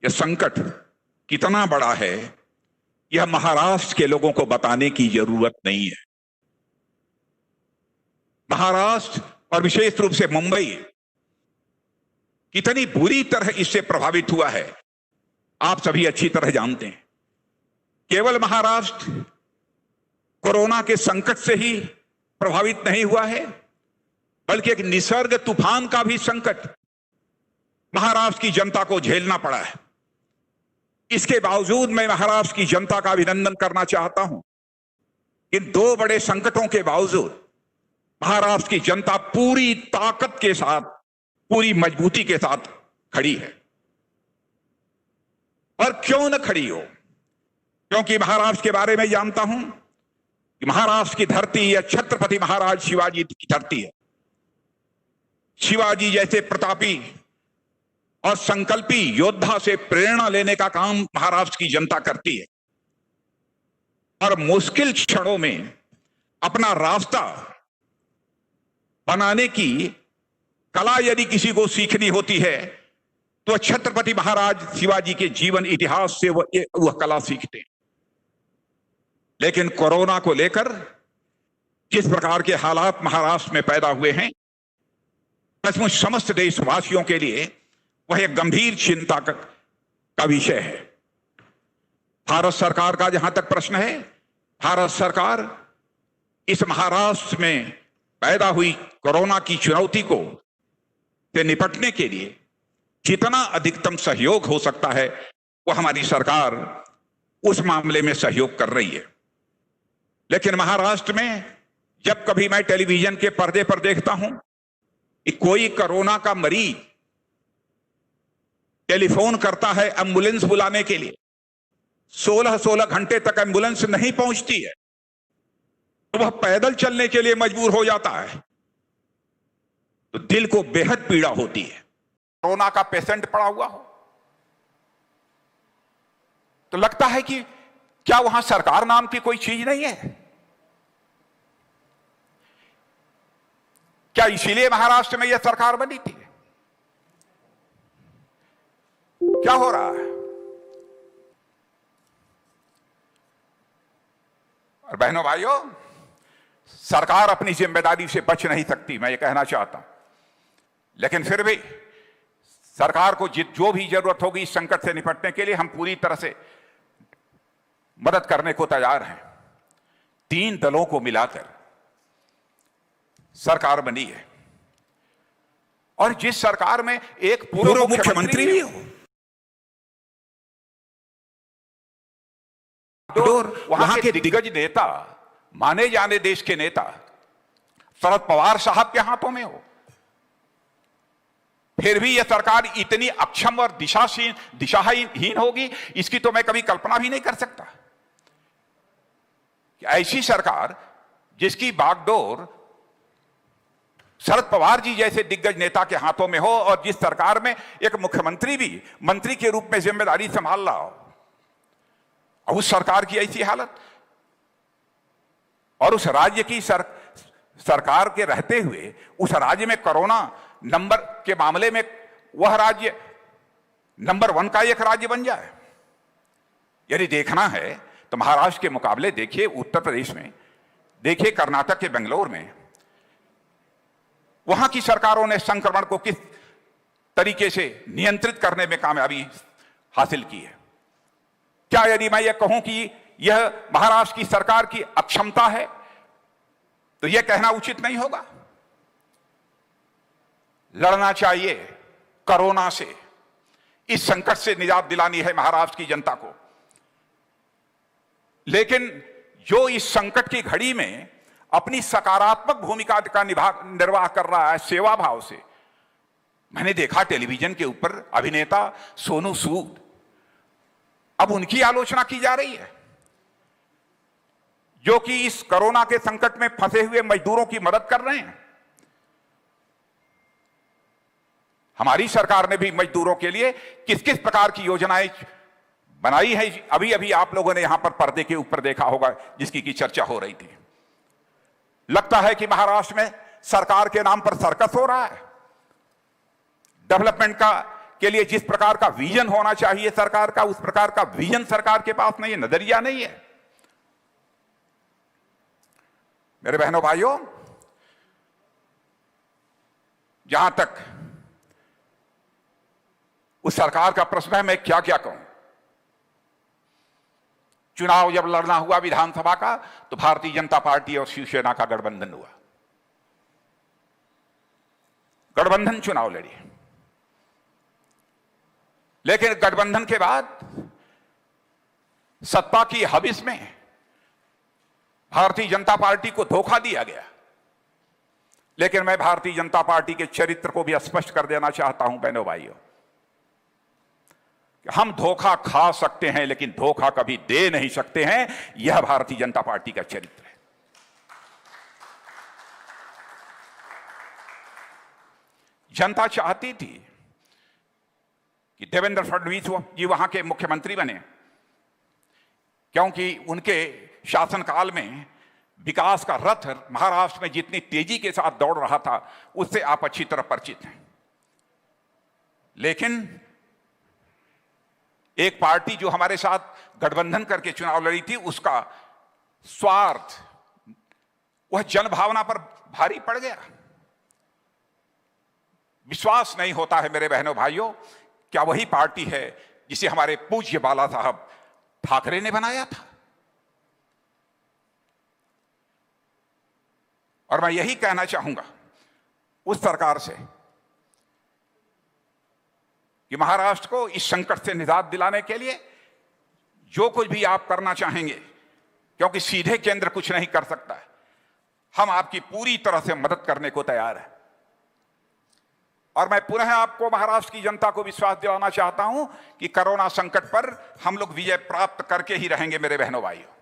यह संकट कितना बड़ा है, यह महाराष्ट्र के लोगों को बताने की जरूरत नहीं है। महाराष्ट्र और विशेष रूप से मुंबई कितनी बुरी तरह इससे प्रभावित हुआ है, आप सभी अच्छी तरह जानते हैं। केवल महाराष्ट्र कोरोना के संकट से ही प्रभावित नहीं हुआ है, बल्कि एक निसर्ग तूफान का भी संकट महाराष्ट्र की जनता को झेलना पड़ा है। इसके बावजूद मैं महाराष्ट्र की जनता का अभिनंदन करना चाहता हूं। इन दो बड़े संकटों के बावजूद महाराष्ट्र की जनता पूरी ताकत के साथ, पूरी मजबूती के साथ खड़ी है। और क्यों न खड़ी हो? क्योंकि महाराष्ट्र के बारे में जानता हूं कि महाराष्ट्र की धरती यह छत्रपति महाराज शिवाजी की धरती है। शिवाजी जैसे प्रतापी और संकल्पी योद्धा से प्रेरणा लेने का काम महाराष्ट्र की जनता करती है। और मुश्किल क्षणों में अपना रास्ता बनाने की कला यदि किसी को सीखनी होती है तो छत्रपति महाराज शिवाजी के जीवन इतिहास से वह कला सीखते हैं। लेकिन कोरोना को लेकर जिस प्रकार के हालात महाराष्ट्र में पैदा हुए हैं, सचमुच समस्त देशवासियों के लिए वह एक गंभीर चिंता का विषय है। भारत सरकार का जहां तक प्रश्न है, भारत सरकार इस महाराष्ट्र में पैदा हुई कोरोना की चुनौती को से निपटने के लिए जितना अधिकतम सहयोग हो सकता है वह हमारी सरकार उस मामले में सहयोग कर रही है। लेकिन महाराष्ट्र में जब कभी मैं टेलीविजन के पर्दे पर देखता हूं कि कोई कोरोना का मरीज टेलीफोन करता है एम्बुलेंस बुलाने के लिए, 16-16 घंटे तक एम्बुलेंस नहीं पहुंचती है, तो वह पैदल चलने के लिए मजबूर हो जाता है, तो दिल को बेहद पीड़ा होती है। कोरोना का पेशेंट पड़ा हुआ हो तो लगता है कि क्या वहां सरकार नाम की कोई चीज नहीं है? क्या इसीलिए महाराष्ट्र में यह सरकार बनी थी? क्या हो रहा है? और बहनों भाइयों, सरकार अपनी जिम्मेदारी से बच नहीं सकती, मैं ये कहना चाहता हूं। लेकिन फिर भी सरकार को जो भी जरूरत होगी इस संकट से निपटने के लिए हम पूरी तरह से मदद करने को तैयार हैं। 3 दलों को मिलाकर सरकार बनी है और जिस सरकार में एक पूर्व मुख्यमंत्री भी हो, वहां के दिग्गज नेता, माने जाने देश के नेता शरद पवार साहब के हाथों में हो, फिर भी यह सरकार इतनी अक्षम और दिशाहीन होगी, इसकी तो मैं कभी कल्पना भी नहीं कर सकता। कि ऐसी सरकार जिसकी बागडोर शरद पवार जी जैसे दिग्गज नेता के हाथों में हो और जिस सरकार में एक मुख्यमंत्री भी मंत्री के रूप में जिम्मेदारी संभाल रहा हो, और उस सरकार की ऐसी हालत, और उस राज्य की सरकार के रहते हुए उस राज्य में कोरोना नंबर के मामले में वह राज्य नंबर 1 का एक राज्य बन जाए। यदि देखना है तो महाराष्ट्र के मुकाबले देखिए उत्तर प्रदेश में, देखिए कर्नाटक के बेंगलोर में, वहां की सरकारों ने संक्रमण को किस तरीके से नियंत्रित करने में कामयाबी हासिल की है। क्या यदि मैं यह कहूं कि यह महाराष्ट्र की सरकार की अक्षमता है तो यह कहना उचित नहीं होगा। लड़ना चाहिए कोरोना से, इस संकट से निजात दिलानी है महाराष्ट्र की जनता को। लेकिन जो इस संकट की घड़ी में अपनी सकारात्मक भूमिका का निर्वाह कर रहा है सेवा भाव से, मैंने देखा टेलीविजन के ऊपर अभिनेता सोनू सूद, अब उनकी आलोचना की जा रही है, जो कि इस कोरोना के संकट में फंसे हुए मजदूरों की मदद कर रहे हैं। हमारी सरकार ने भी मजदूरों के लिए किस किस प्रकार की योजनाएं बनाई है, अभी अभी आप लोगों ने यहां पर पर्दे के ऊपर देखा होगा, जिसकी की चर्चा हो रही थी। लगता है कि महाराष्ट्र में सरकार के नाम पर सर्कस हो रहा है, डेवलपमेंट का के लिए जिस प्रकार का विजन होना चाहिए सरकार का, उस प्रकार का विजन सरकार के पास नहीं है, नजरिया नहीं है। मेरे बहनों भाइयों, जहां तक उस सरकार का प्रश्न है, मैं क्या क्या कहूं। चुनाव जब लड़ना हुआ विधानसभा का, तो भारतीय जनता पार्टी और शिवसेना का गठबंधन हुआ, गठबंधन चुनाव लड़ी। लेकिन गठबंधन के बाद सत्ता की हविस में भारतीय जनता पार्टी को धोखा दिया गया। लेकिन मैं भारतीय जनता पार्टी के चरित्र को भी स्पष्ट कर देना चाहता हूं बहनों भाइयों, कि हम धोखा खा सकते हैं लेकिन धोखा कभी दे नहीं सकते हैं। यह भारतीय जनता पार्टी का चरित्र है। जनता चाहती थी कि देवेंद्र फडणवीस जी वहां के मुख्यमंत्री बने, क्योंकि उनके शासनकाल में विकास का रथ महाराष्ट्र में जितनी तेजी के साथ दौड़ रहा था, उससे आप अच्छी तरह परिचित हैं। लेकिन एक पार्टी जो हमारे साथ गठबंधन करके चुनाव लड़ी थी, उसका स्वार्थ वह जनभावना पर भारी पड़ गया। विश्वास नहीं होता है मेरे बहनों भाइयों, क्या वही पार्टी है जिसे हमारे पूज्य बाला साहब ठाकरे ने बनाया था। और मैं यही कहना चाहूंगा उस सरकार से कि महाराष्ट्र को इस संकट से निजात दिलाने के लिए जो कुछ भी आप करना चाहेंगे, क्योंकि सीधे केंद्र कुछ नहीं कर सकता है, हम आपकी पूरी तरह से मदद करने को तैयार हैं। और मैं पुनः आपको, महाराष्ट्र की जनता को विश्वास दिलाना चाहता हूं कि कोरोना संकट पर हम लोग विजय प्राप्त करके ही रहेंगे मेरे बहनों भाइयों।